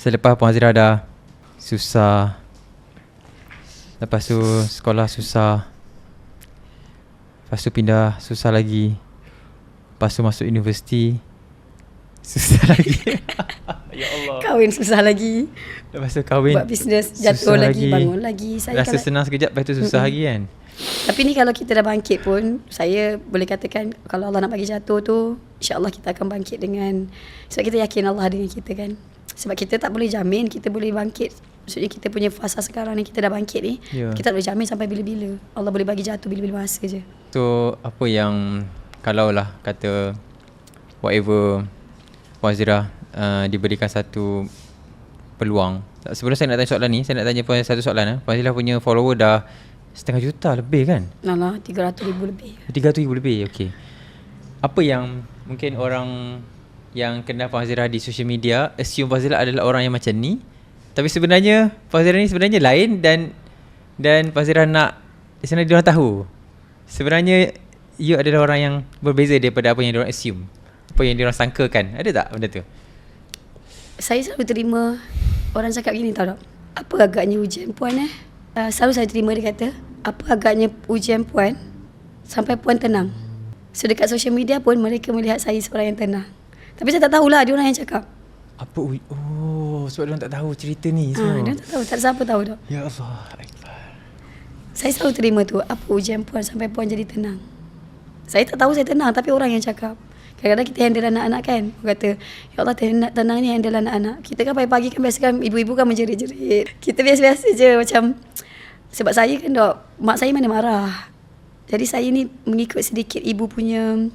Selepas Puan Hazirah dah susah, lepas tu sekolah susah, lepas tu pindah susah lagi, lepas tu masuk universiti susah lagi. Ya Allah. Kahwin susah lagi, Lepas tu kahwin, buat bisnes jatuh lagi, bangun lagi. Saya rasa senang sekejap, lepas tu susah lagi kan. Tapi ni kalau kita dah bangkit pun, saya boleh katakan kalau Allah nak bagi jatuh tu, insya-Allah kita akan bangkit dengan, sebab kita yakin Allah dengan kita kan. Sebab kita tak boleh jamin kita boleh bangkit. Maksudnya kita punya fasa sekarang ni, kita dah bangkit ni, kita tak boleh jamin sampai bila-bila. Allah boleh bagi jatuh bila-bila masa je. So apa yang, kalau lah kata whatever Puan Hazirah diberikan satu peluang. Sebelum saya nak tanya soalan ni, saya nak tanya Puan satu soalan. Puan Hazirah punya follower dah 500,000 lebih kan? Alah, 300,000 lebih. 300,000 lebih, okey. Apa yang mungkin orang yang kenal Puan Hazirah di social media assume Puan Hazirah adalah orang yang macam ni, tapi sebenarnya Puan Hazirah ni sebenarnya lain, dan Puan Hazirah nak sebenarnya diorang tahu sebenarnya you adalah orang yang berbeza daripada apa yang diorang assume, apa yang diorang sangkakan. Ada tak benda tu? Saya selalu terima orang cakap gini tau tak, apa agaknya ujian Puan selalu saya terima dia kata, apa agaknya ujian Puan sampai Puan tenang. So dekat social media pun mereka melihat saya seorang yang tenang. Tapi saya tak tahulah, dia orang yang cakap. Apa sebab diorang tak tahu cerita ni semua. Dia tak tahu, tak ada siapa tahu tak. Ya Allah Akbar. Saya selalu terima tu, apa ujian Puan sampai Puan jadi tenang. Saya tak tahu saya tenang, tapi orang yang cakap. Kadang-kadang kita handle anak-anak kan, orang kata, ya Allah tenang ni handle anak-anak. Kita kan pagi-pagi kan biasa kan, ibu-ibu kan menjerit-jerit. Kita biasa-biasa je macam, sebab saya kan dok, mak saya mana marah. Jadi saya ni mengikut sedikit ibu punya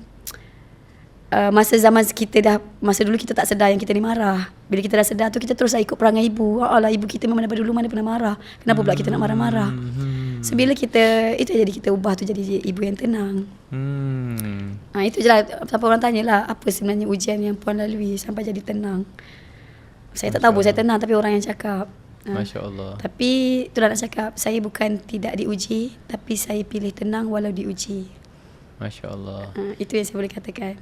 masa zaman kita dah, masa dulu kita tak sedar yang kita ni marah. Bila kita dah sedar tu, kita terus ikut perangai ibu. Alah, ibu kita memang daripada dulu mana pernah marah. Kenapa pula kita nak marah-marah? So bila kita, itu jadi kita ubah tu jadi ibu yang tenang. Itu je lah. Siapa orang tanya lah, apa sebenarnya ujian yang Puan lalui sampai jadi tenang. Saya tak tahu pun saya tenang, tapi orang yang cakap. Masya Allah. Tapi itulah nak cakap, saya bukan tidak diuji, tapi saya pilih tenang walau diuji. Masya Allah. Itu yang saya boleh katakan.